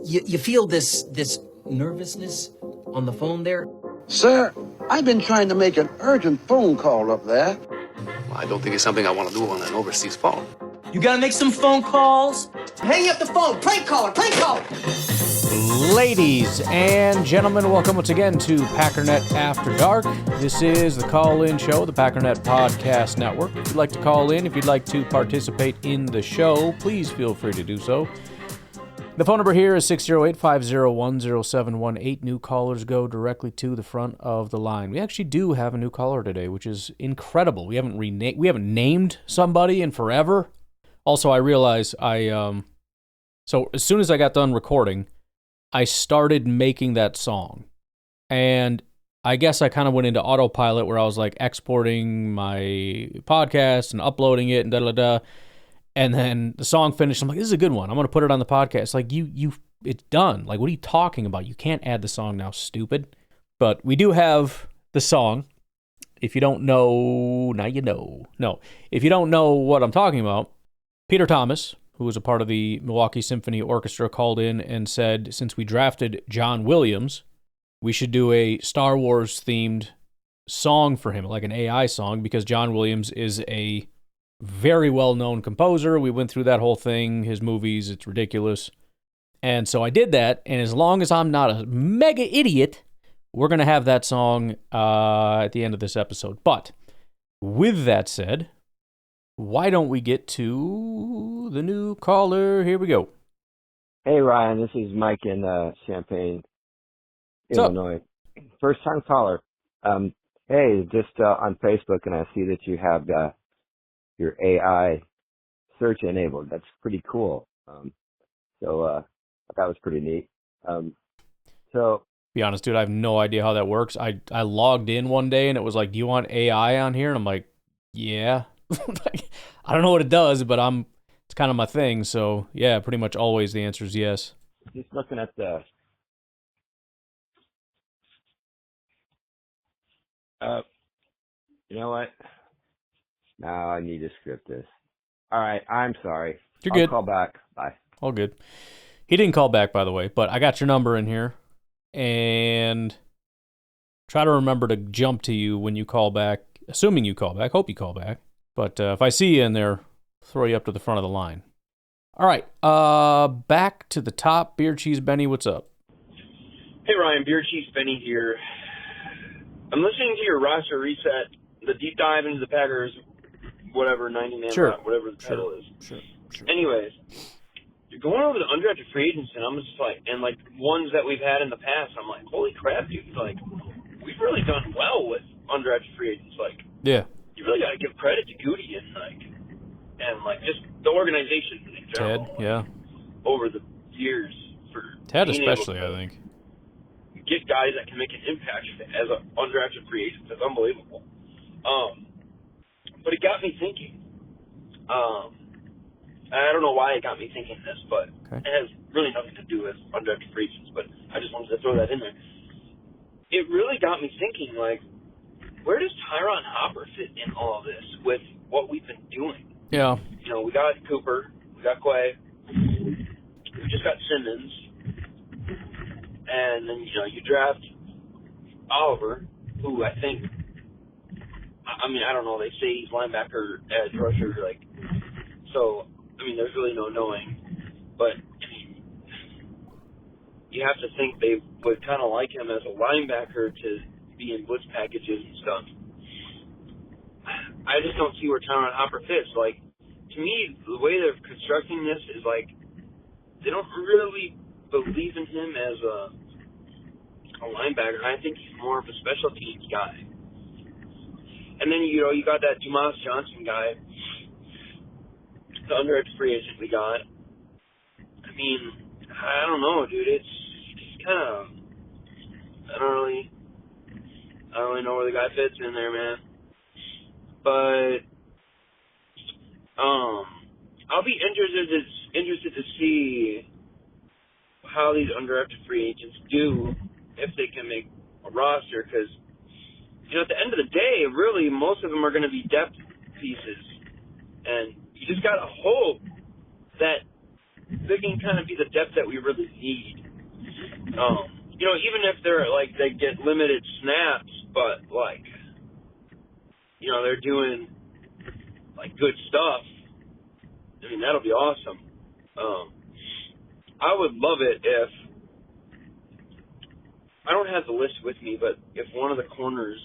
You feel this nervousness on the phone there? Sir, I've been trying to make an urgent phone call up there. Well, I don't think it's something I want to do on an overseas phone. You gotta make some phone calls. Hang up the phone. Prank caller. Prank caller. Ladies and gentlemen, welcome once again to Packernet After Dark. This is the call-in show, the Packernet Podcast Network. If you'd like to call in, if you'd like to participate in the show, please feel free to do so. The phone number here is 608-501-0718. New callers go directly to the front of the line. We actually do have a new caller today, which is incredible. We haven't named somebody in forever. Also, I realize so as soon as I got done recording, I started making that song. And I guess I kind of went into autopilot where I was like exporting my podcast and uploading it and da-da-da. And then the song finished. I'm like, this is a good one. I'm going to put it on the podcast. Like, it's done. Like, what are you talking about? You can't add the song now, stupid. But we do have the song. If you don't know, now you know. No, if you don't know what I'm talking about, Peter Thomas, who was a part of the Milwaukee Symphony Orchestra, called in and said, since we drafted John Williams, we should do a Star Wars-themed song for him, like an AI song, because John Williams is a very well-known composer. We went through that whole thing, his movies, it's ridiculous. And so I did that, and as long as I'm not a mega idiot, we're going to have that song at the end of this episode. But with that said, why don't we get to the new caller? Here we go. Hey, Ryan, this is Mike in Champaign, Illinois. First-time caller. Hey, just on Facebook, and I see that you have your AI search enabled. That's pretty cool. So that was pretty neat. Be honest, dude, I have no idea how that works. I logged in one day and it was like, do you want AI on here? And I'm like, yeah. I don't know what it does, but it's kind of my thing. So yeah, pretty much always the answer is yes. Just looking at the you know what? Now I need to script this. All right, I'm sorry. You're good. I'll call back. Bye. All good. He didn't call back, by the way, but I got your number in here, and try to remember to jump to you when you call back, assuming you call back. Hope you call back. But if I see you in there, throw you up to the front of the line. All right, back to the top. Beer Cheese Benny, what's up? Hey, Ryan, Beer Cheese Benny here. I'm listening to your roster reset, the deep dive into the Packers, whatever, 90-man route, whatever the title is. Sure. Anyways, you're going over the undrafted free agents, and I'm just like, and like ones that we've had in the past, I'm like, holy crap, dude. Like, we've really done well with undrafted free agents. Like, yeah. You really got to give credit to Goody and just the organization in general. Ted, yeah. Over the years for Ted especially, I think. Get guys that can make an impact as an undrafted free agent. It's unbelievable. But it got me thinking. I don't know why it got me thinking this, but It has really nothing to do with undrafted free agents, but I just wanted to throw that in there. It really got me thinking, like, where does Tyron Hopper fit in all of this with what we've been doing? Yeah. You know, we got Cooper, we got Quay, we just got Simmons, and then, you draft Oliver, who I think, I don't know, they say he's linebacker, edge rusher, so, there's really no knowing, but, you have to think they would kind of like him as a linebacker to be in blitz packages and stuff. I just don't see where Tyron Hopper fits. Like, to me, the way they're constructing this is like, they don't really believe in him as a linebacker. I think he's more of a special teams guy. And then, you got that Dumas Johnson guy, the underage free agent we got. I don't know, dude. It's kind of, I don't really know where the guy fits in there, man. But I'll be interested to see how these undrafted free agents do if they can make a roster, because at the end of the day, really most of them are going to be depth pieces, and you just gotta hope that they can kind of be the depth that we really need. Even if they're like they get limited snaps, but like, they're doing like good stuff. I mean, that'll be awesome. I would love it if, I don't have the list with me, but if one of the corners,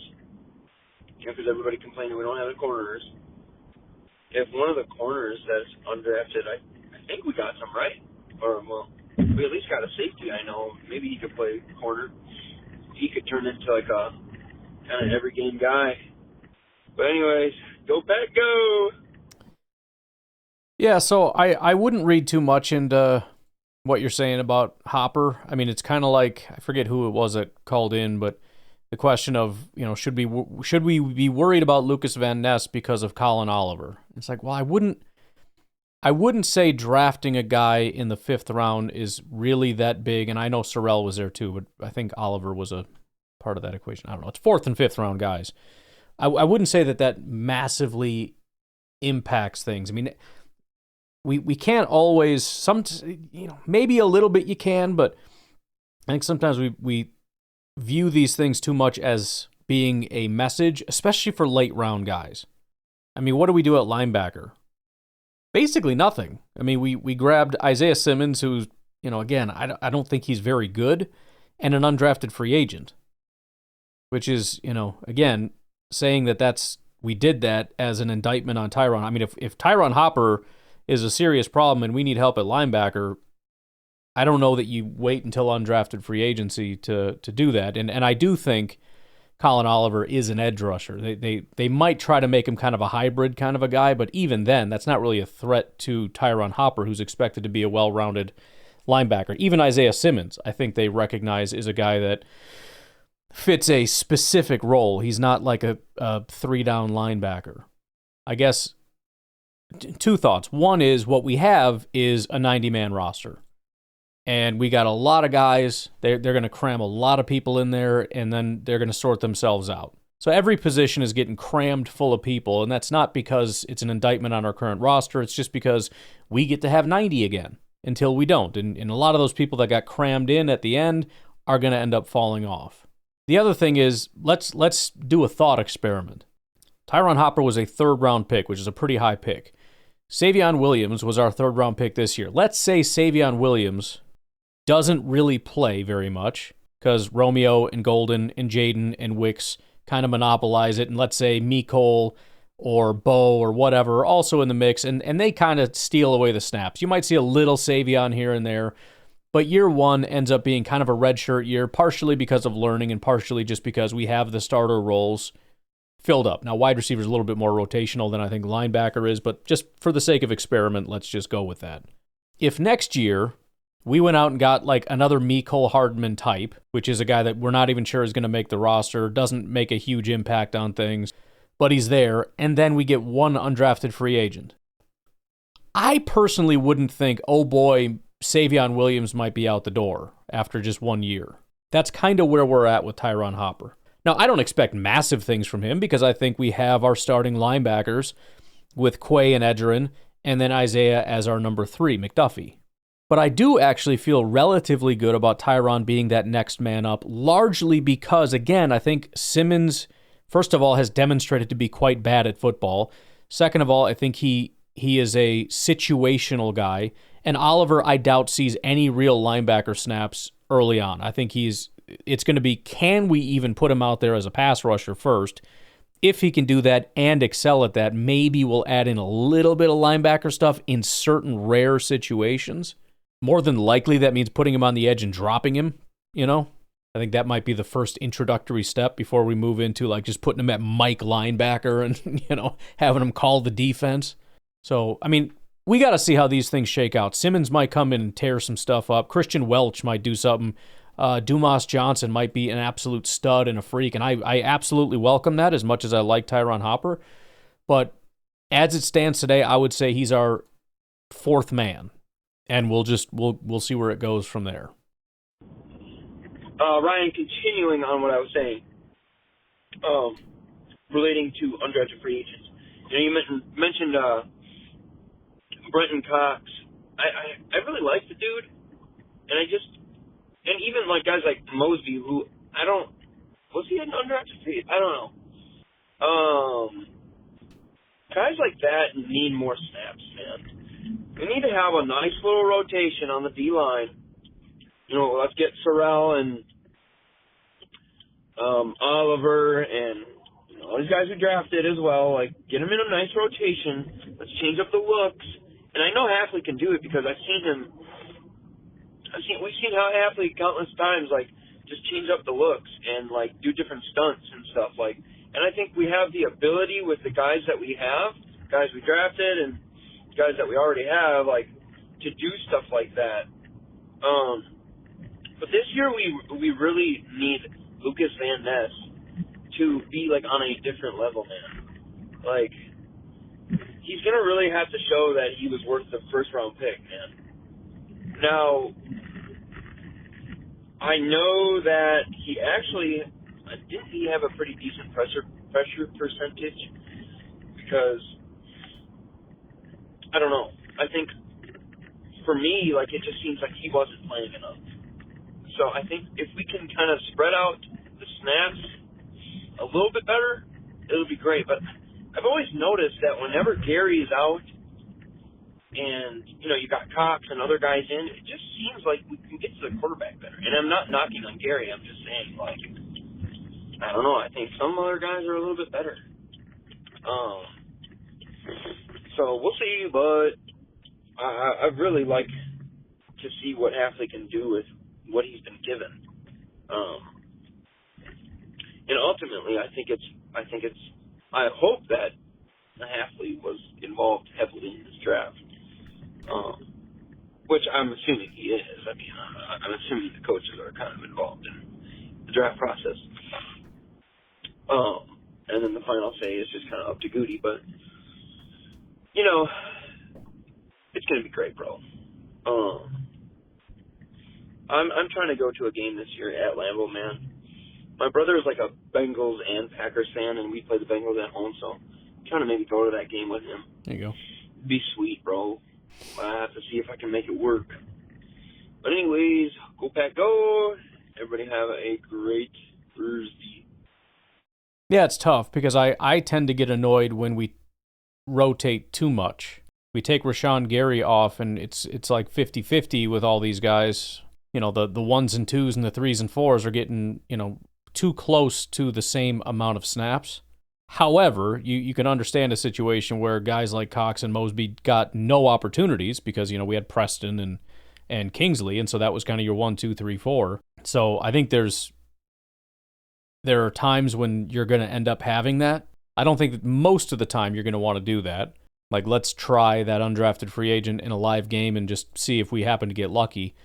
because everybody complaining we don't have the corners, if one of the corners that's undrafted, I think we got some, right? Or, well, we at least got a safety, I know. Maybe he could play corner. He could turn into like a kind of every game guy. But anyways, go Pack, go! Yeah, so I wouldn't read too much into what you're saying about Hopper. I mean, it's kind of like, I forget who it was that called in, but the question of, should we be worried about Lucas Van Ness because of Colin Oliver? It's like, well, I wouldn't say drafting a guy in the 5th round is really that big, and I know Sorrell was there too, but I think Oliver was a part of that equation. I don't know. It's 4th and 5th round guys. I wouldn't say that massively impacts things. I mean, we can't always, maybe a little bit you can, but I think sometimes we view these things too much as being a message, especially for late round guys. I mean, what do we do at linebacker? Basically nothing. I mean, we grabbed Isaiah Simmons, who's, again, I don't think he's very good, and an undrafted free agent, which is, again, saying we did that as an indictment on Tyron. I mean, if Tyron Hopper is a serious problem and we need help at linebacker, I don't know that you wait until undrafted free agency to do that. And I do think Colin Oliver is an edge rusher. They might try to make him kind of a hybrid kind of a guy, but even then, that's not really a threat to Tyron Hopper, who's expected to be a well-rounded linebacker. Even Isaiah Simmons, I think they recognize, is a guy that fits a specific role. He's not like a 3-down linebacker. I guess two thoughts. One is what we have is a 90-man roster. And we got a lot of guys. They're going to cram a lot of people in there, and then they're going to sort themselves out. So every position is getting crammed full of people, and that's not because it's an indictment on our current roster. It's just because we get to have 90 again until we don't. And a lot of those people that got crammed in at the end are going to end up falling off. The other thing is, let's do a thought experiment. Tyron Hopper was a 3rd-round pick, which is a pretty high pick. Savion Williams was our 3rd-round pick this year. Let's say Savion Williams doesn't really play very much because Romeo and Golden and Jaden and Wicks kind of monopolize it, and let's say Mecole or Bo or whatever are also in the mix, and they kind of steal away the snaps. You might see a little Savion here and there, but year one ends up being kind of a redshirt year, partially because of learning and partially just because we have the starter roles filled up. Now, wide receiver is a little bit more rotational than I think linebacker is, but just for the sake of experiment, let's just go with that. If next year we went out and got like another Mecole Hardman type, which is a guy that we're not even sure is going to make the roster, doesn't make a huge impact on things, but he's there, and then we get one undrafted free agent, I personally wouldn't think, oh boy, Savion Williams might be out the door after just 1 year. That's kind of where we're at with Tyron Hopper. Now, I don't expect massive things from him because I think we have our starting linebackers with Quay and Edgerrin, and then Isaiah as our number 3, McDuffie. But I do actually feel relatively good about Tyron being that next man up, largely because, again, I think Simmons, first of all, has demonstrated to be quite bad at football. Second of all, I think he is a situational guy. And Oliver, I doubt, sees any real linebacker snaps early on. I think it's going to be, can we even put him out there as a pass rusher first? If he can do that and excel at that, maybe we'll add in a little bit of linebacker stuff in certain rare situations. More than likely, that means putting him on the edge and dropping him, I think that might be the first introductory step before we move into like just putting him at Mike linebacker and, having him call the defense. So, I mean, we got to see how these things shake out. Simmons might come in and tear some stuff up. Christian Welch might do something. Dumas Johnson might be an absolute stud and a freak, and I absolutely welcome that as much as I like Tyron Hopper. But as it stands today, I would say he's our 4th man, and we'll see where it goes from there. Ryan, continuing on what I was saying, relating to undrafted free agents. You mentioned Brenton Cox. I really like the dude, and even like guys like Mosby, who was he an undrafted free? I don't know. Guys like that need more snaps, man. We need to have a nice little rotation on the D-line. Let's get Sorrell and Oliver and all these guys we drafted as well. Like, get them in a nice rotation. Let's change up the looks. And I know Hafley can do it because we've seen how Hafley countless times, like, just change up the looks and, like, do different stunts and stuff. Like, and I think we have the ability with the guys that we have, guys we drafted and guys that we already have, like, to do stuff like that. But this year we really need Lucas Van Ness to be, like, on a different level, man. Like, he's going to really have to show that he was worth the first-round pick, man. Now, I know that he actually didn't he have a pretty decent pressure percentage? Because, I don't know. I think, for me, like, it just seems like he wasn't playing enough. So I think if we can kind of spread out the snaps a little bit better, it'll be great. But I've always noticed that whenever Gary is out and, you got Cox and other guys in, it just seems like we can get to the quarterback better. And I'm not knocking on Gary. I'm just saying, like, I don't know. I think some other guys are a little bit better. So we'll see, but I'd really like to see what Hafley can do with what he's been given. And ultimately, I hope that Hafley was involved heavily in this draft, which I'm assuming he is. I mean, I'm assuming the coaches are kind of involved in the draft process. And then the final say is just kind of up to Goody, but it's gonna be great, bro. I'm trying to go to a game this year at Lambeau, man. My brother is like a Bengals and Packers fan, and we play the Bengals at home, so I'm trying to maybe go to that game with him. There you go. It'd be sweet, bro. I have to see if I can make it work. But anyways, go Pack go. Everybody have a great Thursday. Yeah, it's tough because I tend to get annoyed when we rotate too much. We take Rashawn Gary off, and it's like 50-50 with all these guys. The ones and twos and the threes and fours are getting, too close to the same amount of snaps. However, you can understand a situation where guys like Cox and Mosby got no opportunities because, we had Preston and Kingsley, and so that was kind of your 1, 2, 3, 4. So I think there are times when you're going to end up having that. I don't think that most of the time you're going to want to do that. Like, let's try that undrafted free agent in a live game and just see if we happen to get lucky.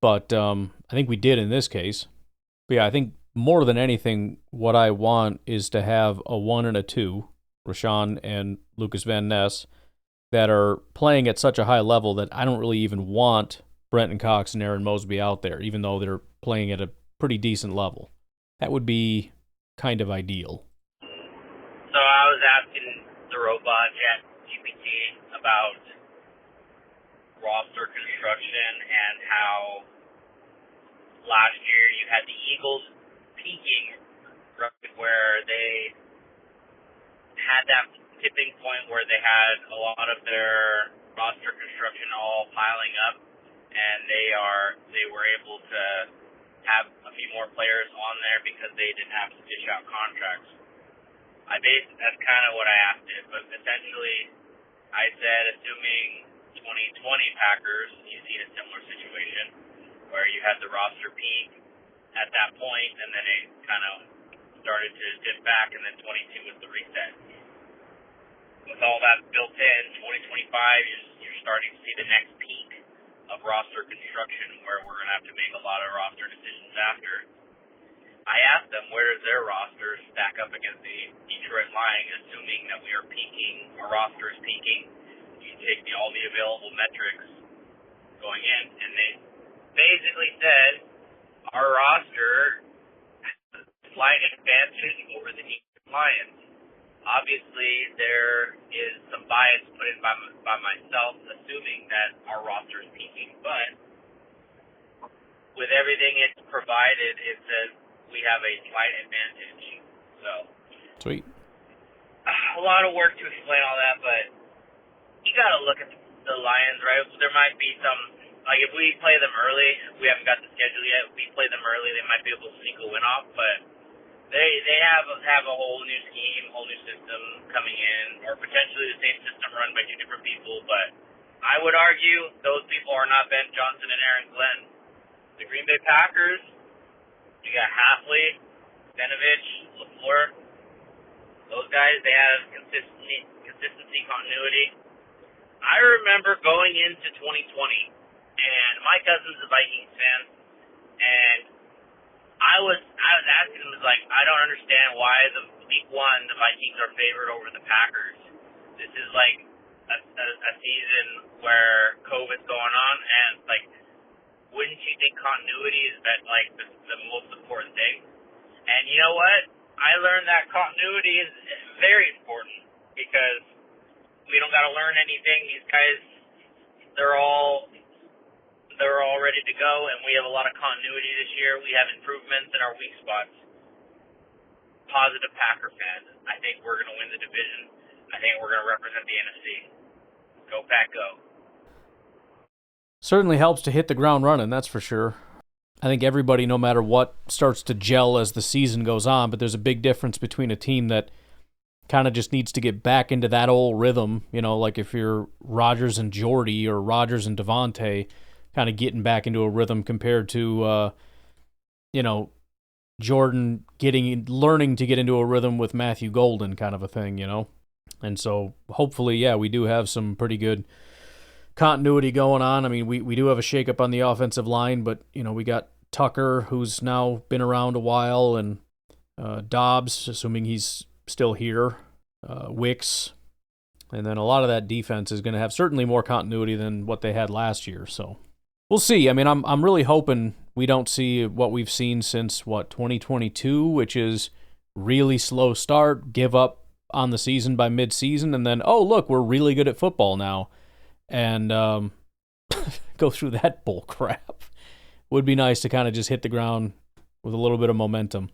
But I think we did in this case. But yeah, I think more than anything, what I want is to have a 1 and a 2, Rashawn and Lucas Van Ness, that are playing at such a high level that I don't really even want Brenton Cox and Aaron Mosby out there, even though they're playing at a pretty decent level. That would be kind of ideal. So I was asking the robot ChatGPT about roster construction and how last year you had the Eagles peaking, right, where they had that tipping point where they had a lot of their roster construction all piling up, and they were able to have a few more players on there because they didn't have to dish out contracts. That's kind of what I asked it, but essentially I said, assuming 2020 Packers, you see a similar situation where you had the roster peak at that point, and then it kind of started to dip back, and then 22 was the reset. With all that built in, 2025, you're starting to see the next peak of roster construction where we're going to have to make a lot of roster decisions after. I asked them, where does their roster stack up against the Detroit Lions, assuming that we are peaking, our roster is peaking. You take all the available metrics going in, and they basically said our roster has a slight advantage over the Detroit Lions. obviously there is some bias put in by myself, assuming that our roster is peaking, but with everything it's provided, it says we have a slight advantage. So, sweet. A lot of work to explain all that, but you got to look at the Lions, right? There might be some, like if we play them early, we haven't got the schedule yet. If we play them early, they might be able to sneak a win off, but they have a whole new scheme, whole new system coming in, or potentially the same system run by two different people. But I would argue those people are not Ben Johnson and Aaron Glenn. The Green Bay Packers, you got Halfley, Benovich, LaFleur. Those guys, they have consistency, continuity. I remember going into 2020, and my cousin's a Vikings fan, and I was asking him, like, I don't understand why week one the Vikings are favored over the Packers. This is like a season where COVID's going on, and like, wouldn't you think continuity is the most important thing? And you know what? I learned that continuity is very important because we don't got to learn anything. These guys, they're all ready to go, and we have a lot of continuity this year. We have improvements in our weak spots. Positive Packer fan. I think we're going to win the division. I think we're going to represent the NFC. Go Pack, go. Certainly helps to hit the ground running, that's for sure. I think everybody, no matter what, starts to gel as the season goes on, but there's a big difference between a team that kind of just needs to get back into that old rhythm, you know, like if you're Rodgers and Jordy or Rodgers and Devontae, kind of getting back into a rhythm compared to, Jordan learning to get into a rhythm with Matthew Golden kind of a thing, you know? And so hopefully, yeah, we do have some pretty good continuity going on. I mean, we do have a shakeup on the offensive line, but, you know, we got Tucker, who's now been around a while, and Dobbs, assuming he's still here, Wicks, and then a lot of that defense is going to have certainly more continuity than what they had last year, so we'll see. I mean, I'm really hoping we don't see what we've seen since, 2022, which is really slow start, give up on the season by mid-season, and then, oh, look, we're really good at football now. And go through that bull crap. Would be nice to kind of just hit the ground with a little bit of momentum.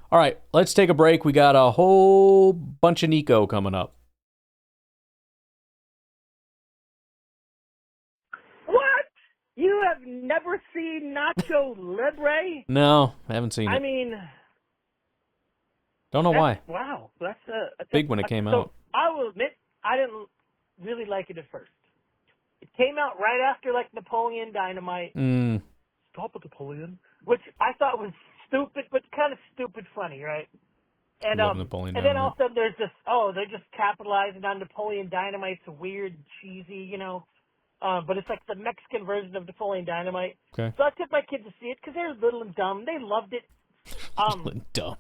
All right, let's take a break. We got a whole bunch of Nico coming up. What? You have never seen Nacho Libre? No, I haven't seen it. I mean, don't know why. Wow, that's big when it came out. I will admit, I didn't really like it at first. It came out right after, like, Napoleon Dynamite. Stop it, Napoleon. Which I thought was stupid, but kind of stupid funny, right? And Napoleon and then all of a sudden there's this, they're just capitalizing on Napoleon Dynamite's weird, cheesy, you know. But it's like the Mexican version of Napoleon Dynamite. Okay. So I took my kids to see it because they're little and dumb. They loved it. Little and dumb.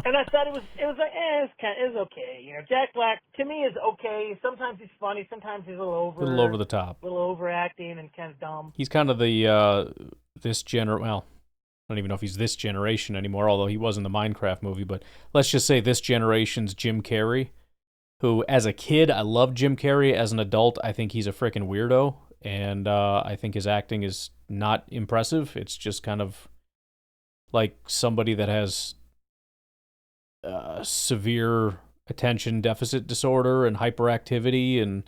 And I thought it was like, it was okay. You know, Jack Black, to me, is okay. Sometimes he's funny. Sometimes he's a little over the top. A little overacting and kind of dumb. He's kind of the, well, I don't even know if he's this generation anymore, although he was in the Minecraft movie, but let's just say this generation's Jim Carrey, who, as a kid, I loved Jim Carrey. As an adult, I think he's a freaking weirdo, and I think his acting is not impressive. It's just kind of like somebody that has severe attention deficit disorder and hyperactivity and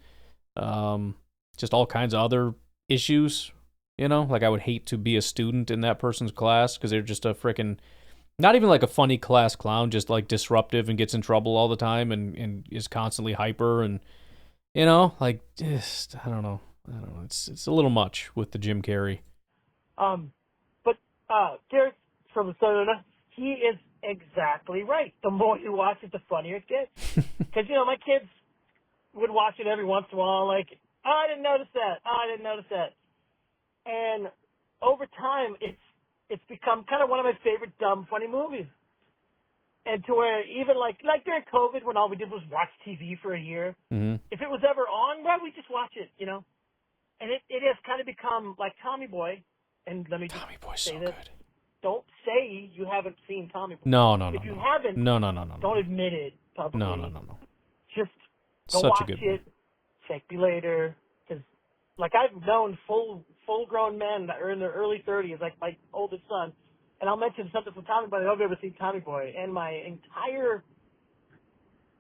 just all kinds of other issues, you know? Like, I would hate to be a student in that person's class because they're just a freaking, not even like a funny class clown, just like disruptive and gets in trouble all the time and is constantly hyper and, you know, like, just, I don't know. It's a little much with the Jim Carrey. But Garrett from the Southern, he is exactly right. The more you watch it, the funnier it gets. Because, you know, my kids would watch it every once in a while, like, I didn't notice that. And over time, it's become kind of one of my favorite dumb, funny movies. And to where even like during COVID, when all we did was watch TV for a year, if it was ever on, well, we just watch it, you know. And it has kind of become like Tommy Boy. And let me just Tommy Boy's say so this. good. Don't say you haven't seen Tommy Boy. No. If you haven't, No. don't admit it publicly. No. Just go Such a watch good it. Check me later. Because, like, I've known full-grown men that are in their early 30s, like my oldest son, and I'll mention something from Tommy Boy. I've never seen Tommy Boy, and my entire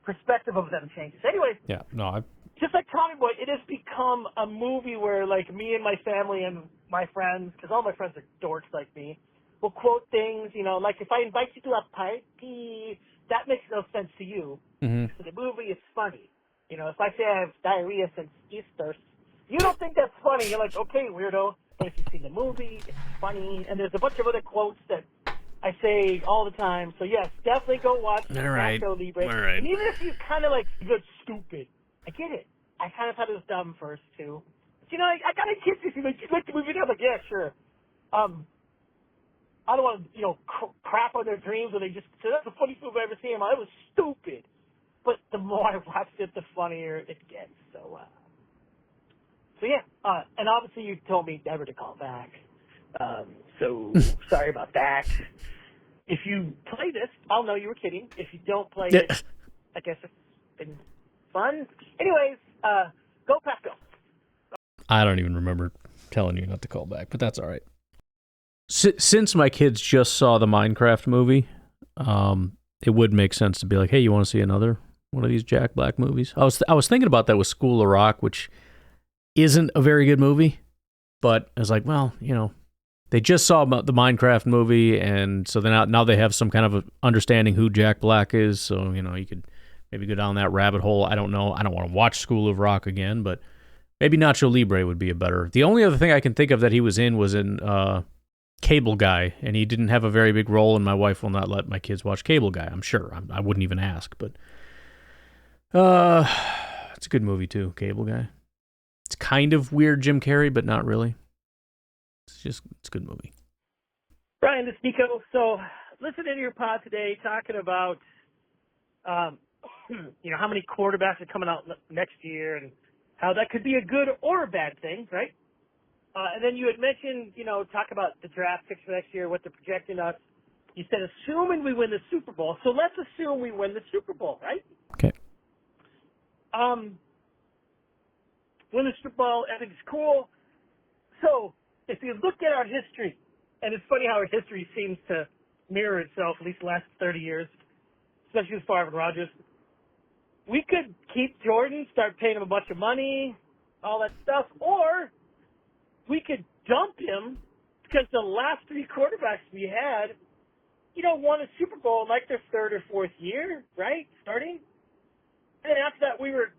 perspective of them changes. Anyway, Yeah, no, just like Tommy Boy, it has become a movie where, like, me and my family and my friends, because all my friends are dorks like me, will quote things, you know, like if I invite you to a party, that makes no sense to you. Mm-hmm. So the movie is funny. You know, if I say I have diarrhea since Easter, you don't think that's funny. You're like, okay, weirdo. But if you see the movie, it's funny. And there's a bunch of other quotes that I say all the time. So, yes, definitely go watch Nacho Libre. All right. And even if you kind of like, you're stupid, I get it. I kind of thought it was dumb first, too. But, you know, I got to kiss you. Like, you like the movie? I'm like, yeah, sure. I don't want to, you know, crap on their dreams when they just say, that's the funniest movie I've ever seen. It was stupid. But the more I watched it, the funnier it gets. So yeah. And obviously you told me never to call back. So sorry about that. If you play this, I'll know you were kidding. If you don't play it, I guess it's been fun. Anyways, go Pack, go. I don't even remember telling you not to call back, but that's all right. Since my kids just saw the Minecraft movie, it would make sense to be like, hey, you want to see another one of these Jack Black movies? I was thinking about that with School of Rock, which isn't a very good movie, but I was like, well, you know, they just saw the Minecraft movie, and so now they have some kind of a understanding who Jack Black is, so, you know, you could maybe go down that rabbit hole. I don't know. I don't want to watch School of Rock again, but maybe Nacho Libre would be a better. The only other thing I can think of that he was in Cable Guy, and he didn't have a very big role, and my wife will not let my kids watch Cable Guy, I'm sure. I wouldn't even ask, but it's a good movie too, Cable Guy. It's kind of weird Jim Carrey, but not really. It's a good movie. Brian, this is Nico. So, listening to your pod today, talking about, you know, how many quarterbacks are coming out next year and how that could be a good or a bad thing, right? And then you had mentioned, you know, talk about the draft picks for next year, what they're projecting us. You said, assuming we win the Super Bowl. So let's assume we win the Super Bowl, right? Okay. Win the Super Bowl, everything's cool. So if you look at our history, and it's funny how our history seems to mirror itself, at least the last 30 years, especially with Favre and Rodgers, we could keep Jordan, start paying him a bunch of money, all that stuff, or we could dump him because the last three quarterbacks we had, you know, won a Super Bowl in like their third or fourth year, right, starting? And after that, we were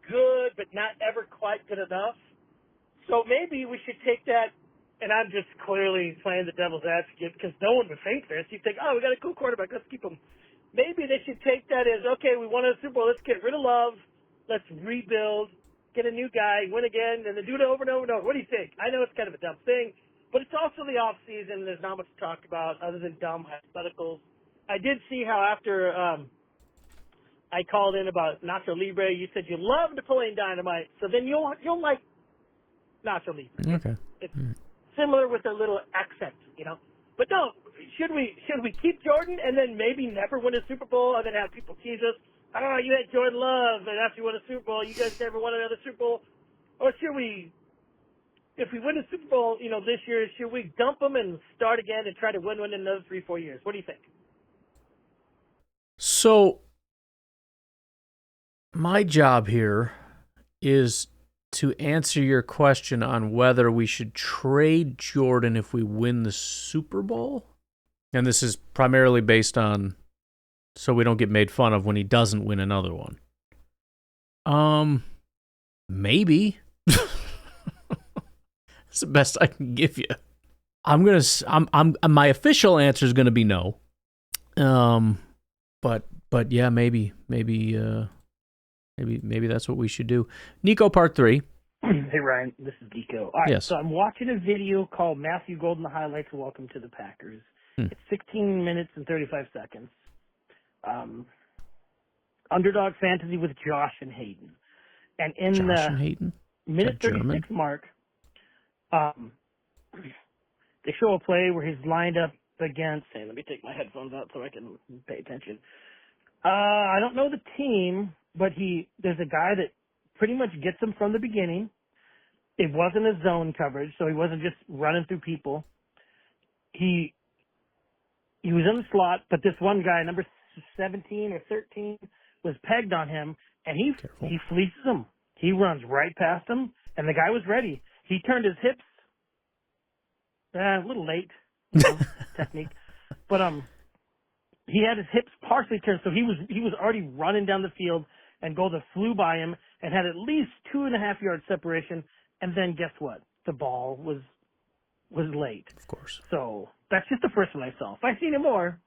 good, but not ever quite good enough. So maybe we should take that, and I'm just clearly playing the devil's advocate because no one would think this. You think, oh, we got a cool quarterback, let's keep him. Maybe they should take that as, okay, we won a Super Bowl, let's get rid of Love, let's rebuild, get a new guy, win again, and then do it over and over and over. What do you think? I know it's kind of a dumb thing, but it's also the off season. There's not much to talk about other than dumb hypotheticals. I did see how after I called in about Nacho Libre, you said you love Napoleon Dynamite, so then you'll like Nacho Libre. Okay. It's similar with a little accent, you know. But no, should we keep Jordan and then maybe never win a Super Bowl and then have people tease us? Oh, you had Jordan Love, and after you won a Super Bowl, you guys never won another Super Bowl. Or should we, if we win a Super Bowl, you know, this year, should we dump them and start again and try to win in another 3-4 years? What do you think? So, my job here is to answer your question on whether we should trade Jordan if we win the Super Bowl. And this is primarily based on so we don't get made fun of when he doesn't win another one. Maybe. That's the best I can give you. My official answer is gonna be no. But yeah, maybe that's what we should do. Nico, part 3. Hey, Ryan, this is Nico. All right, yes. So I'm watching a video called Matthew Golden the Highlights of Welcome to the Packers. It's 16 minutes and 35 seconds. Underdog Fantasy with Josh and Hayden. And in Josh the and Hayden? minute 36 mark, they show a play where he's lined up against, hey, let me take my headphones out so I can pay attention. I don't know the team, but there's a guy that pretty much gets him from the beginning. It wasn't a zone coverage, so he wasn't just running through people. He was in the slot, but this one guy, number 17 or 13, was pegged on him, and he fleeces him. He runs right past him, and the guy was ready. He turned his hips, a little late, technique, but he had his hips partially turned, so he was already running down the field, and Golden flew by him and had at least 2.5 yard separation. And then guess what? The ball was late. Of course. So that's just the first one I saw. If I see any more,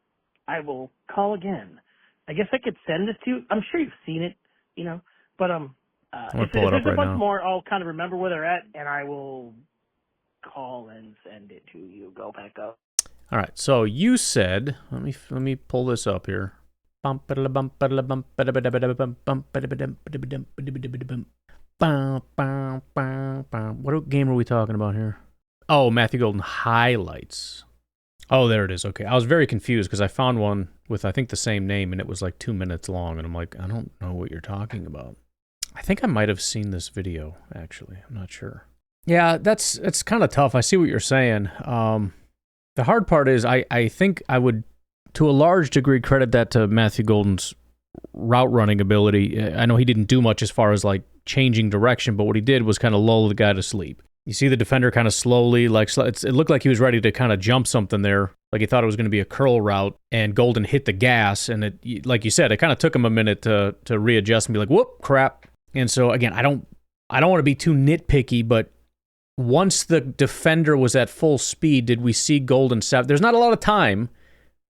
I will call again. I guess I could send this to you. I'm sure you've seen it, But if there's a bunch more, I'll kind of remember where they're at, and I will call and send it to you. Go back up. All right. So you said, let me pull this up here. What game are we talking about here? Oh, Matthew Golden highlights. Oh, there it is. Okay. I was very confused because I found one with, I think, the same name, and it was like 2 minutes long, and I'm like, I don't know what you're talking about. I think I might have seen this video, actually. I'm not sure. Yeah, it's kind of tough. I see what you're saying. The hard part is I think I would, to a large degree, credit that to Matthew Golden's route running ability. I know he didn't do much as far as like changing direction, but what he did was kind of lull the guy to sleep. You see the defender kind of slowly, it looked like he was ready to kind of jump something there, like he thought it was going to be a curl route, and Golden hit the gas, and it, like you said, it kind of took him a minute to readjust and be like, whoop, crap. And so again, I don't want to be too nitpicky, but once the defender was at full speed, did we see Golden there's not a lot of time,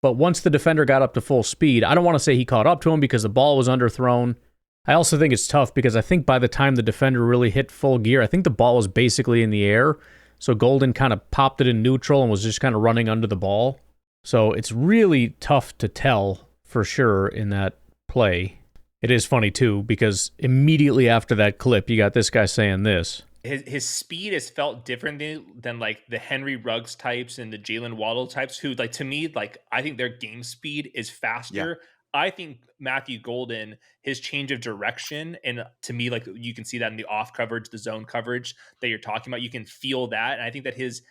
but once the defender got up to full speed, I don't want to say he caught up to him because the ball was underthrown. I also think it's tough because I think by the time the defender really hit full gear, I think the ball was basically in the air. So Golden kind of popped it in neutral and was just kind of running under the ball. So it's really tough to tell for sure in that play. It is funny too, because immediately after that clip, you got this guy saying this. His speed has felt different than like the Henry Ruggs types and the Jalen Waddle types, who, like, to me, like, I think their game speed is faster. Yeah. I think Matthew Golden, his change of direction, and to me, like, you can see that in the off coverage, the zone coverage that you're talking about. You can feel that, and I think that his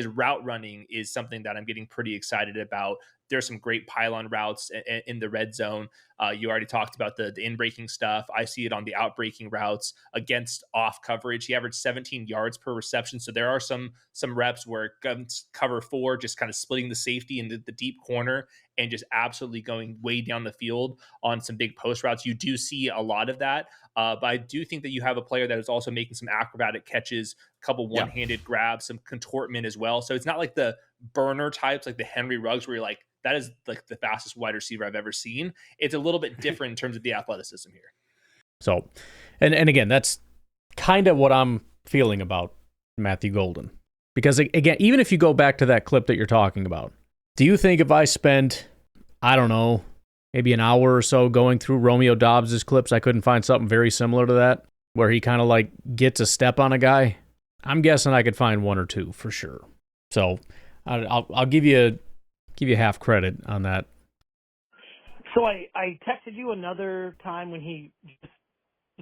route running is something that I'm getting pretty excited about. There's some great pylon routes in the red zone. You already talked about the in-breaking stuff. I see it on the out-breaking routes against off coverage. He averaged 17 yards per reception. So there are some reps where cover 4, just kind of splitting the safety into the deep corner and just absolutely going way down the field on some big post routes. You do see a lot of that. But I do think that you have a player that is also making some acrobatic catches, a couple one-handed grabs, some contortment as well. So it's not like the burner types like the Henry Ruggs where you're like, that is like the fastest wide receiver I've ever seen. It's a little bit different in terms of the athleticism here. So, and again, that's kind of what I'm feeling about Matthew Golden. Because again, even if you go back to that clip that you're talking about, do you think if I spent, I don't know, maybe an hour or so going through Romeo Dobbs' clips, I couldn't find something very similar to that, where he kind of like gets a step on a guy? I'm guessing I could find one or two for sure. So I'll give you half credit on that. So I texted you another time when he just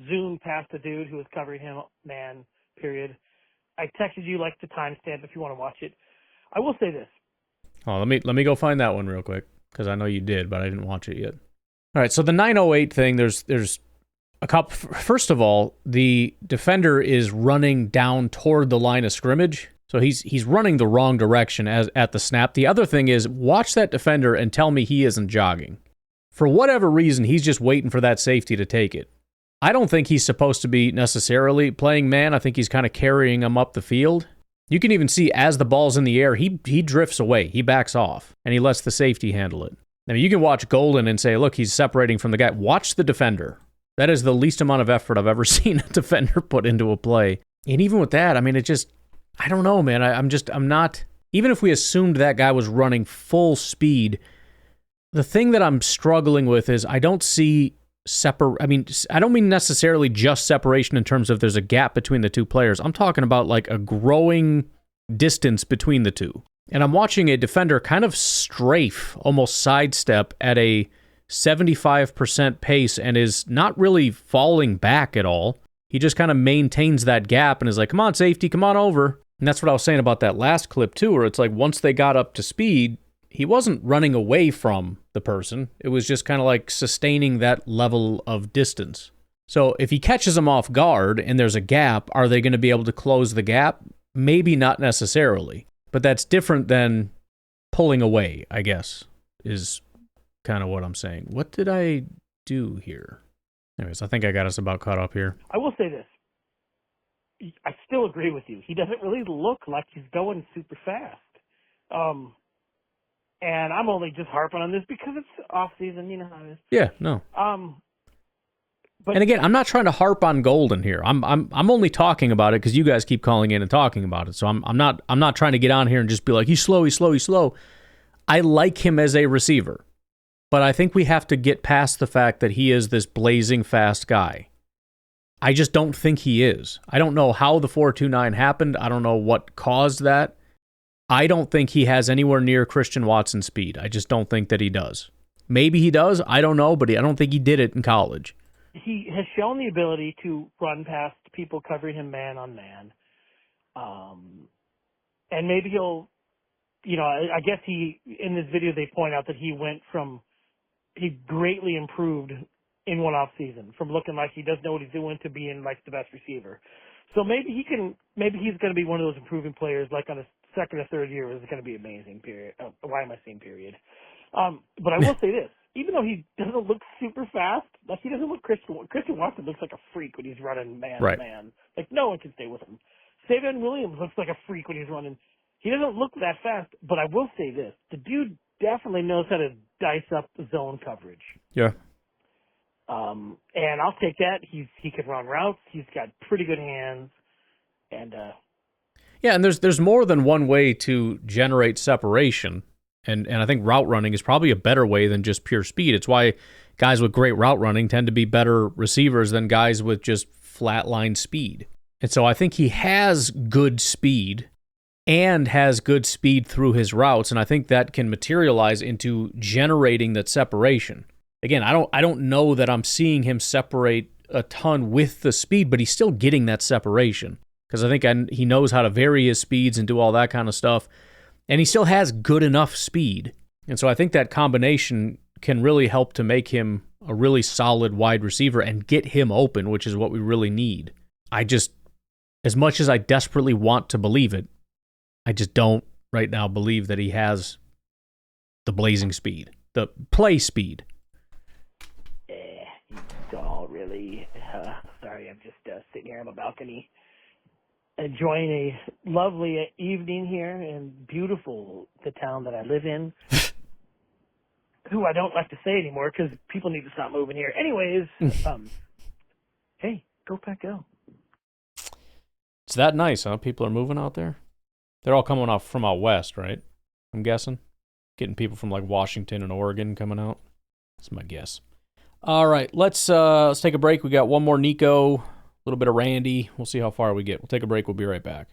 zoomed past the dude who was covering him, man, period. I texted you like the timestamp if you want to watch it. I will say this. Oh, let me go find that one real quick, because I know you did, but I didn't watch it yet. All right, so the 908 thing, there's a couple. First of all, the defender is running down toward the line of scrimmage. So he's running the wrong direction at the snap. The other thing is, watch that defender and tell me he isn't jogging. For whatever reason, he's just waiting for that safety to take it. I don't think he's supposed to be necessarily playing man. I think he's kind of carrying him up the field. You can even see as the ball's in the air, he drifts away. He backs off, and he lets the safety handle it. I mean, you can watch Golden and say, look, he's separating from the guy. Watch the defender. That is the least amount of effort I've ever seen a defender put into a play. And even with that, I mean, it just... I don't know, man. I'm not, even if we assumed that guy was running full speed, the thing that I'm struggling with is I don't see I don't mean necessarily just separation in terms of there's a gap between the two players. I'm talking about like a growing distance between the two. And I'm watching a defender kind of strafe, almost sidestep at a 75% pace and is not really falling back at all. He just kind of maintains that gap and is like, come on, safety, come on over. And that's what I was saying about that last clip too, where it's like once they got up to speed, he wasn't running away from the person. It was just kind of like sustaining that level of distance. So if he catches them off guard and there's a gap, are they going to be able to close the gap? Maybe not necessarily. But that's different than pulling away, I guess, is kind of what I'm saying. What did I do here? Anyways, I think I got us about caught up here. I will say this. I still agree with you. He doesn't really look like he's going super fast. And I'm only just harping on this because it's off season, you know how it is. Yeah, no. But, and again, I'm not trying to harp on Golden here. I'm only talking about it because you guys keep calling in and talking about it. So I'm not trying to get on here and just be like, he's slow. I like him as a receiver, but I think we have to get past the fact that he is this blazing fast guy. I just don't think he is. I don't know how the 4.29 happened. I don't know what caused that. I don't think he has anywhere near Christian Watson's speed. I just don't think that he does. Maybe he does. I don't know, but I don't think he did it in college. He has shown the ability to run past people covering him man on man. And maybe he'll, I guess in this video they point out that he greatly improved in one off season from looking like he doesn't know what he's doing to being like the best receiver. So maybe he's going to be one of those improving players like on a second or third year is going to be amazing period. Why am I saying period? But I will say this, even though he doesn't look super fast, like he doesn't look Christian Watson looks like a freak when he's running man to man. Like no one can stay with him. Savion Williams looks like a freak when he's running. He doesn't look that fast, but I will say this, the dude definitely knows how to dice up zone coverage. Yeah. And I'll take that. He can run routes. He's got pretty good hands. And yeah, and there's more than one way to generate separation. And I think route running is probably a better way than just pure speed. It's why guys with great route running tend to be better receivers than guys with just flatline speed. And so I think he has good speed and has good speed through his routes, and I think that can materialize into generating that separation. Again, I don't know that I'm seeing him separate a ton with the speed, but he's still getting that separation because I think he knows how to vary his speeds and do all that kind of stuff, and he still has good enough speed. And so I think that combination can really help to make him a really solid wide receiver and get him open, which is what we really need. I just, as much as I desperately want to believe it, I just don't right now believe that he has the blazing speed, the play speed. You don't really. Sorry, I'm just sitting here on my balcony enjoying a lovely evening here in beautiful, the town that I live in, who I don't like to say anymore because people need to stop moving here. Anyways, hey, go Pack Go. It's that nice, huh? People are moving out there. They're all coming off from out west, right? I'm guessing. Getting people from like Washington and Oregon coming out. That's my guess. All right, let's take a break. We got one more Nico, a little bit of Randy. We'll see how far we get. We'll take a break. We'll be right back.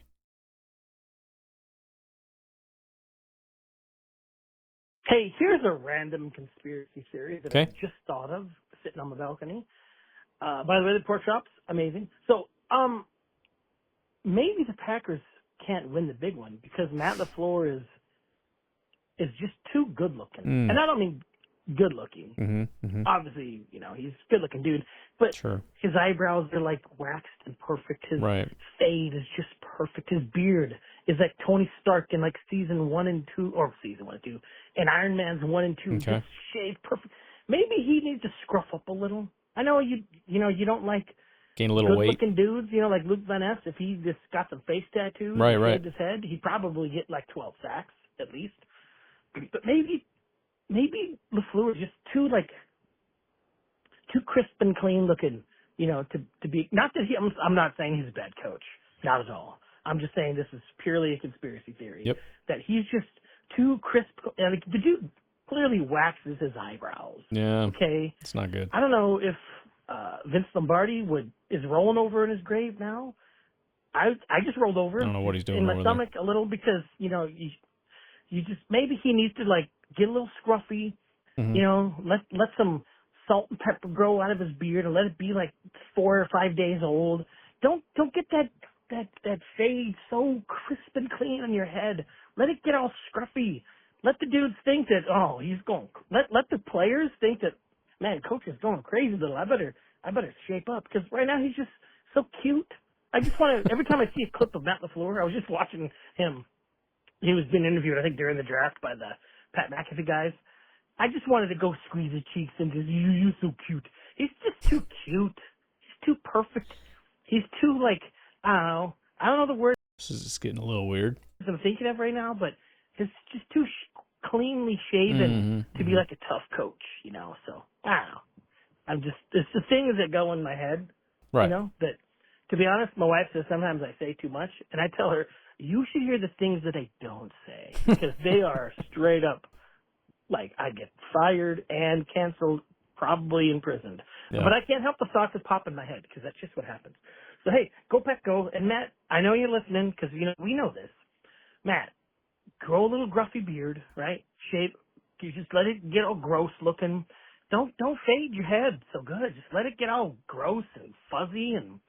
Hey, here's a random conspiracy theory that I Okay. just thought of sitting on the balcony. By the way, the pork chop's amazing. So, maybe the Packers can't win the big one because Matt LaFleur is just too good looking. And I don't mean good looking. Obviously, he's a good looking dude, but his eyebrows are like waxed and perfect. His fade is just perfect. His beard is like Tony Stark in like season 1 and 2, and Iron Man's 1 and 2, just shaved perfect. Maybe he needs to scruff up a little. I know you don't like gain a little weight. Good-looking dudes, like Luke Van Ness. If he just got some face tattoos and shaved his head, he'd probably get like 12 sacks at least. But maybe LaFleur is just too crisp and clean looking, to be. Not that I'm not saying he's a bad coach, not at all. I'm just saying this is purely a conspiracy theory. That he's just too crisp. Like the dude clearly waxes his eyebrows. Yeah. Okay. It's not good. I don't know if Vince Lombardi is rolling over in his grave now. I just rolled over. I don't know what he's doing in my over stomach a little because you just maybe he needs to like get a little scruffy, Mhm. You know, let some salt and pepper grow out of his beard and let it be like 4 or 5 days old. Don't get that fade so crisp and clean on your head. Let it get all scruffy. Let the dudes think that, oh, he's going. Let the players think that, man, coach is going crazy little. I better shape up, because right now he's just so cute. I just want to. Every time I see a clip of Matt LaFleur, I was just watching him. He was being interviewed, I think, during the draft by the Pat McAfee guys. I just wanted to go squeeze his cheeks and just, you're so cute. He's just too cute. He's too perfect. He's too, like, I don't know the word This is just getting a little weird. I'm thinking of right now, but he's just too cleanly shaven to be like a tough coach, you know. So I don't know. It's the things that go in my head, Right. you know. That, to be honest, my wife says sometimes I say too much, and I tell her, you should hear the things that I don't say, because they are straight up. Like, I get fired and canceled, probably imprisoned. Yeah. But I can't help the thoughts that pop in my head, because that's just what happens. So, hey, go Pack Go. And, Matt, I know you're listening, because, you know, we know this. Matt, grow a little gruffy beard, right? Shape. You just let it get all gross looking. Don't fade your head so good. Just let it get all gross and fuzzy, and,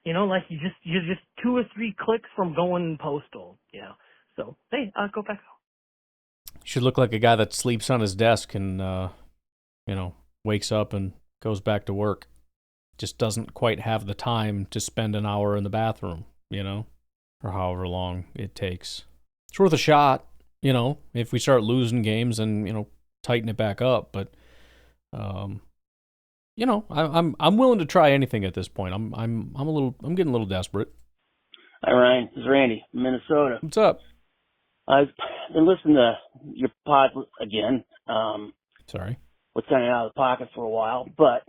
you know, like you're just 2 or 3 clicks from going postal, you know. So, hey, go Pack Go. Should look like a guy that sleeps on his desk and, you know, wakes up and goes back to work. Just doesn't quite have the time to spend an hour in the bathroom, you know, or however long it takes. It's worth a shot, you know, if we start losing games and, you know, tighten it back up. But, you know, I'm willing to try anything at this point. I'm getting a little desperate. Hi, Ryan. This is Randy, Minnesota. What's up? I've been listening to your pod again. Sorry. Was kind of out of the pocket for a while, but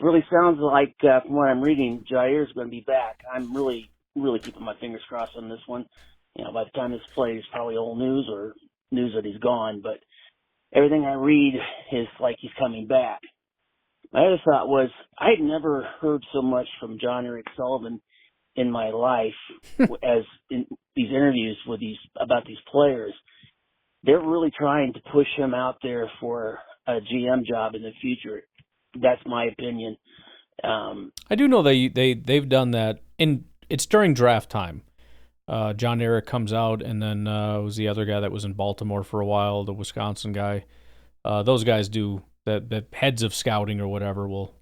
really sounds like, from what I'm reading, Jair's going to be back. I'm really keeping my fingers crossed on this one. You know, by the time this plays, probably old news or news that he's gone, but everything I read is like he's coming back. My other thought was, I had never heard so much from John Eric Sullivan in my life as in these interviews with about these players. They're really trying to push him out there for a GM job in the future. That's my opinion. I do know they've done that, and it's during draft time. John Eric comes out, and then was the other guy that was in Baltimore for a while, the Wisconsin guy. Those guys do that. The heads of scouting or whatever will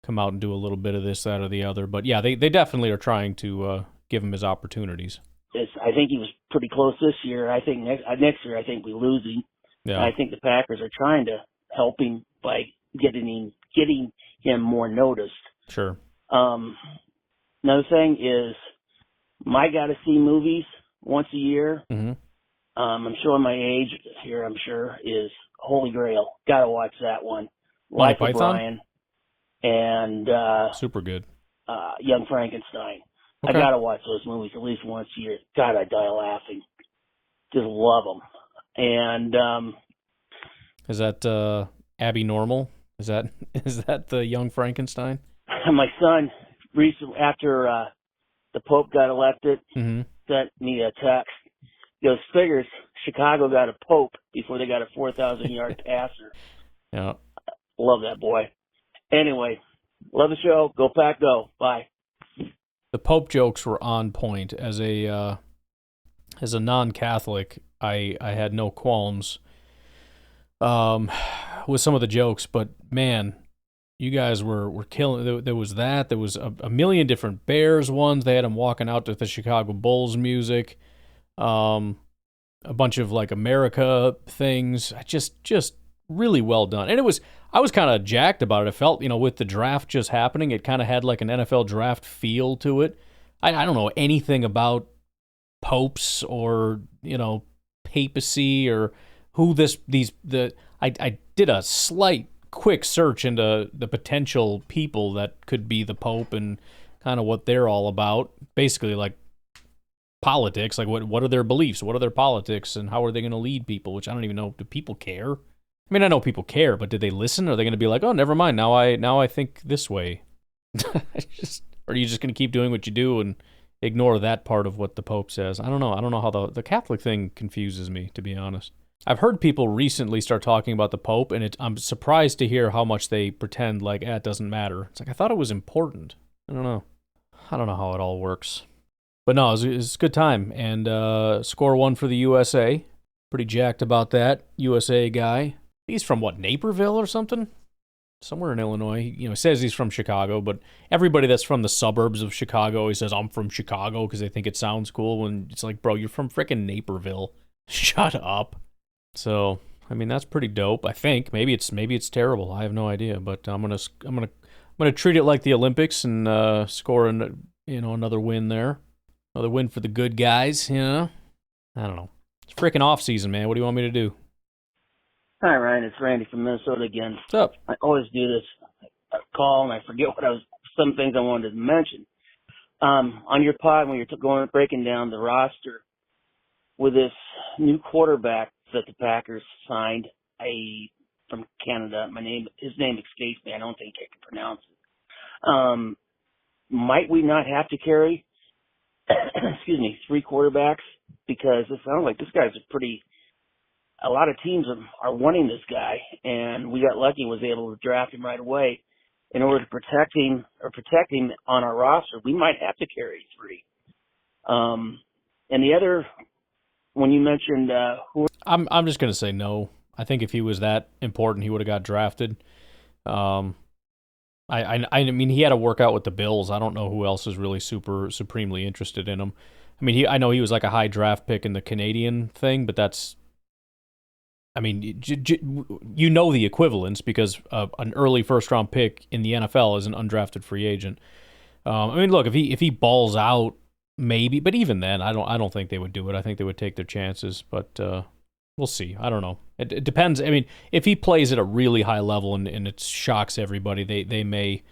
come out and do a little bit of this, that, or the other. But yeah, they definitely are trying to give him his opportunities. I think he was pretty close this year. I think next year, I think we lose him. Yeah. And I think the Packers are trying to help him by getting him more noticed. Sure. Another thing is, my gotta-see movies once a year. Mm-hmm. I'm showing my age here, I'm sure, is Holy Grail. Gotta watch that one. Monty Life of Python? Brian. And Super good. Young Frankenstein. Okay. I gotta watch those movies at least once a year. God, I die laughing. Just love them. And is that Abby Normal? Is that the Young Frankenstein? my son recently, after the Pope got elected, Mm-hmm. sent me a text. He goes, figures Chicago got a Pope before they got a 4,000-yard passer. Yeah. Love that boy. Anyway, love the show. Go Pack, go. Bye. The Pope jokes were on point. As a non-Catholic, I had no qualms with some of the jokes, but man, you guys were killing. There was that. There was a million different Bears ones. They had them walking out to the Chicago Bulls music. A bunch of like America things. Just really well done. And I was kind of jacked about it. It felt, with the draft just happening, it kind of had like an NFL draft feel to it. I don't know anything about popes or, papacy or who I did a slight quick search into the potential people that could be the Pope and kind of what they're all about. Basically, like politics, like what are their beliefs, what are their politics, and how are they going to lead people? Which I don't even know. Do people care? I mean, I know people care, but did they listen? Are they going to be like, oh, never mind. Now I think this way. Or are you just going to keep doing what you do and ignore that part of what the Pope says? I don't know. I don't know how the Catholic thing confuses me, to be honest. I've heard people recently start talking about the Pope, and I'm surprised to hear how much they pretend like, it doesn't matter. It's like, I thought it was important. I don't know. I don't know how it all works. But no, it was a good time. And score one for the USA. Pretty jacked about that. USA guy. He's from, Naperville or something? Somewhere in Illinois. He says he's from Chicago, but everybody that's from the suburbs of Chicago, he says, I'm from Chicago, because they think it sounds cool. When it's like, bro, you're from frickin' Naperville. Shut up. So, that's pretty dope. I think maybe it's terrible. I have no idea, but I'm gonna treat it like the Olympics and score another win there, another win for the good guys. I don't know. It's freaking off season, man. What do you want me to do? Hi, Ryan. It's Randy from Minnesota again. What's up? I always do this call and I forget some things I wanted to mention. On your pod when you're breaking down the roster with this new quarterback that the Packers signed, from Canada. His name escapes me. I don't think I can pronounce it. Might we not have to carry, 3 quarterbacks? Because it sounds like this guy's a lot of teams are wanting this guy, and we got lucky and was able to draft him right away. In order to protect him on our roster, we might have to carry 3. And the other, when you mentioned I'm just gonna say no. I think if he was that important, he would have got drafted. I mean, he had to work out with the Bills. I don't know who else is really supremely interested in him. I mean, I know he was like a high draft pick in the Canadian thing, but that's, I mean, the equivalence, because an early first-round pick in the NFL is an undrafted free agent. I mean, look, if he balls out, maybe, but even then, I don't think they would do it. I think they would take their chances, but we'll see. I don't know. It depends. I mean, if he plays at a really high level and it shocks everybody, they may,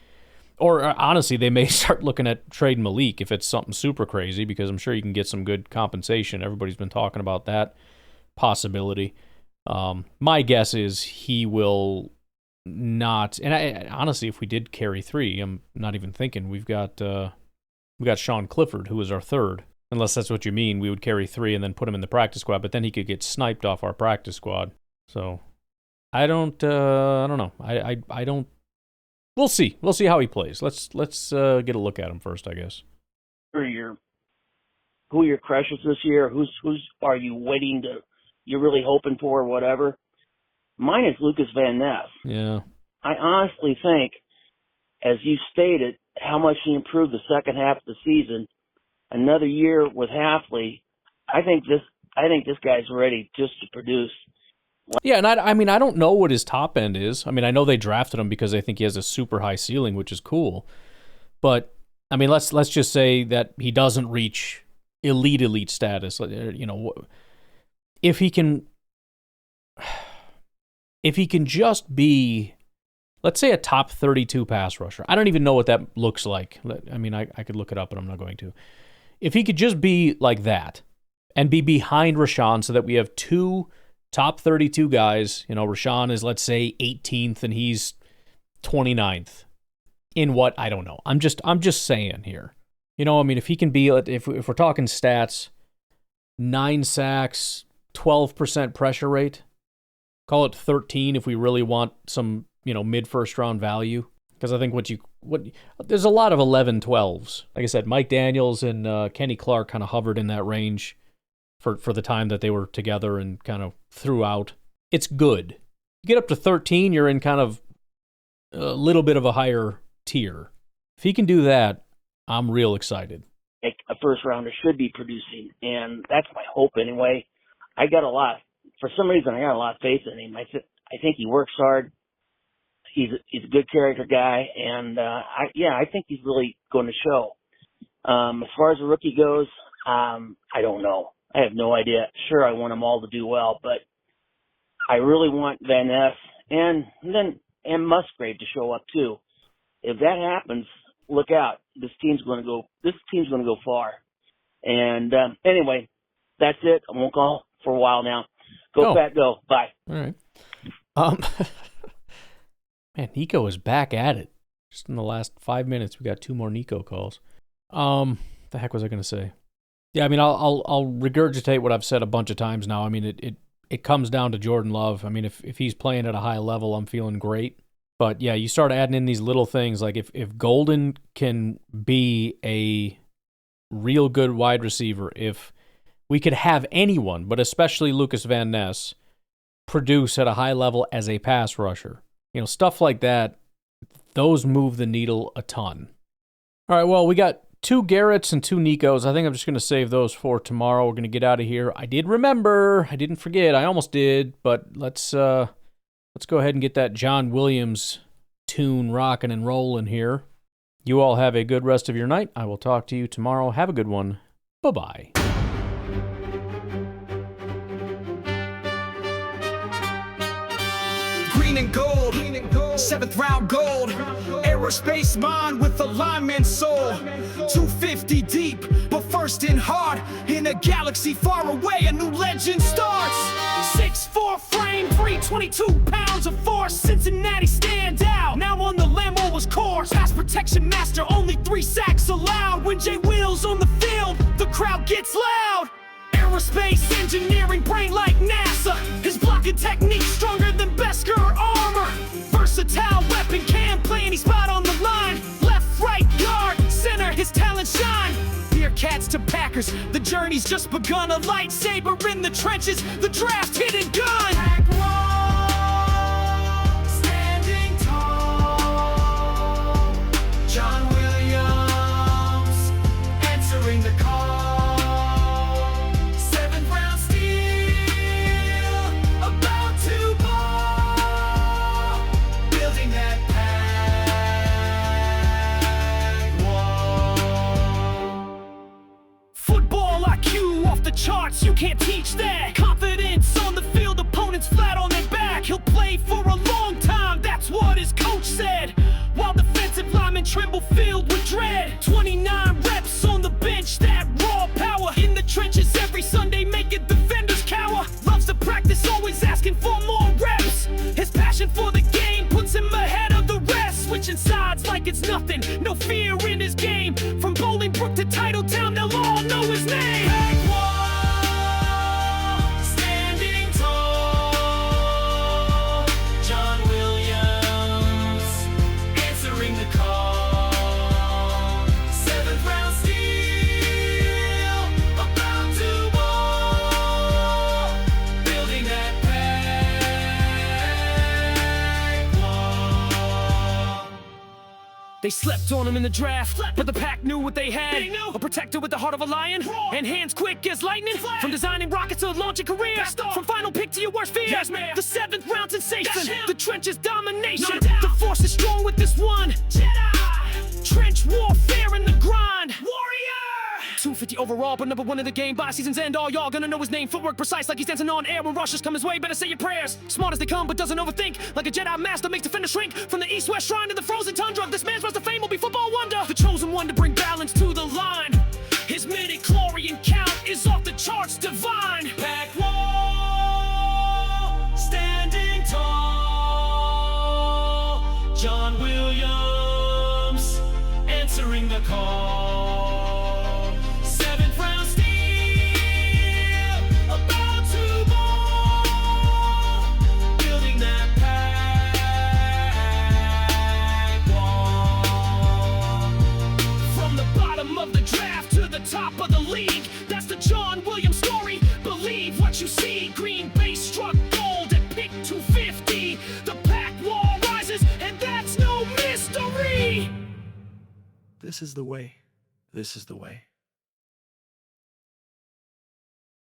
or honestly, they may start looking at trading Malik if it's something super crazy, because I'm sure you can get some good compensation. Everybody's been talking about that possibility. My guess is he will not, and honestly, if we did carry 3, I'm not even thinking we got Sean Clifford, who is our 3rd. Unless that's what you mean, we would carry 3 and then put him in the practice squad, but then he could get sniped off our practice squad. So I don't know. I don't. We'll see. We'll see how he plays. Let's get a look at him first, I guess. who are your crushes this year? Who's are you waiting to? You're really hoping for, or whatever. Mine is Lucas Van Ness. Yeah. I honestly think, as you stated, how much he improved the second half of the season. Another year with Halfley, I think this guy's ready just to produce. Yeah, and I mean, I don't know what his top end is. I mean, I know they drafted him because they think he has a super high ceiling, which is cool. But I mean, let's just say that he doesn't reach elite status. You know, if he can just be, let's say, a top 32 pass rusher. I don't even know what that looks like. I mean, I could look it up, but I'm not going to. If he could just be like that and be behind Rashawn so that we have 2 top 32 guys, you know, Rashawn is, let's say, 18th and he's 29th in what? I don't know. I'm just saying here. You know, I mean, if he can be, if we're talking stats, 9 sacks, 12% pressure rate, call it 13 if we really want some, you know, mid-first round value. Because I think there's a lot of 11-12s. Like I said, Mike Daniels and Kenny Clark kind of hovered in that range for the time that they were together and kind of throughout. It's good. You get up to 13, you're in kind of a little bit of a higher tier. If he can do that, I'm real excited. A first rounder should be producing, and that's my hope anyway. For some reason, I got a lot of faith in him. I think he works hard. He's a good character guy, and I think he's really going to show. As far as the rookie goes, I don't know. I have no idea. Sure, I want them all to do well, but I really want Van Ness and Musgrave to show up too. If that happens, look out. This team's going to go far. And anyway, that's it. I won't call for a while now. Go Pat, go. Bye. All right. Man, Nico is back at it. Just in the last 5 minutes, we got 2 more Nico calls. The heck was I going to say? Yeah, I mean, I'll regurgitate what I've said a bunch of times now. I mean, it comes down to Jordan Love. I mean, if he's playing at a high level, I'm feeling great. But yeah, you start adding in these little things, like if Golden can be a real good wide receiver, if we could have anyone, but especially Lucas Van Ness, produce at a high level as a pass rusher, stuff like that, those move the needle a ton. All right, well, we got 2 Garretts and 2 Nicos. I think I'm just going to save those for tomorrow. We're going to get out of here. I did remember. I didn't forget. I almost did, but let's go ahead and get that John Williams tune rocking and rolling here. You all have a good rest of your night. I will talk to you tomorrow. Have a good one. Bye-bye. Green and gold, 7th round gold, aerospace mind with alignment soul, 250 deep, but first in heart, in a galaxy far away, a new legend starts. 6'4" frame, 322 pounds of force, Cincinnati stand out, now on the Lambo's course, pass protection master, only 3 sacks allowed, when Jay Will's on the field, the crowd gets loud. Aerospace engineering brain like NASA, his blocking technique stronger than Beskar armor, versatile weapon, can play any spot on the line, left, right, guard, center, his talent shine. Bearcats to Packers, the journey's just begun, a lightsaber in the trenches, the draft hidden gun. Standing tall, John Williams answering the call. Charts, you can't teach that. Confidence on the field, opponents flat on their back. He'll play for a long time, that's what his coach said. While defensive linemen tremble filled with dread. 29 reps on the bench, that raw power. In the trenches every Sunday, making defenders cower. Loves to practice, always asking for more reps. His passion for the game puts him ahead of the rest. Switching sides like it's nothing, no fear in his game. From Bolingbrook to Titletown, they'll all know his name. They slept on him in the draft, but the Pack knew what they had. A protector with the heart of a lion, and hands quick as lightning. From designing rockets to launching careers, from final pick to your worst fear. The 7th round sensation, the trenches domination. The force is strong with this one. Jedi. Trench warfare in the grind. Warrior! 250 overall, but number 1 in the game. By season's end, all y'all gonna know his name. Footwork precise like he's dancing on air. When rushers come his way, better say your prayers. Smart as they come, but doesn't overthink. Like a Jedi master makes defenders shrink. From the east-west shrine to the frozen tundra, this man's rise to fame will be football wonder. The chosen one to bring balance to the line. His midi-chlorian count is off the charts divine. Pack wall, standing tall. John Williams answering the call. Top of the league, that's the John Williams story. Believe what you see. Green Bay struck gold at pick 250. The Pack wall rises, and that's no mystery. This is the way. This is the way.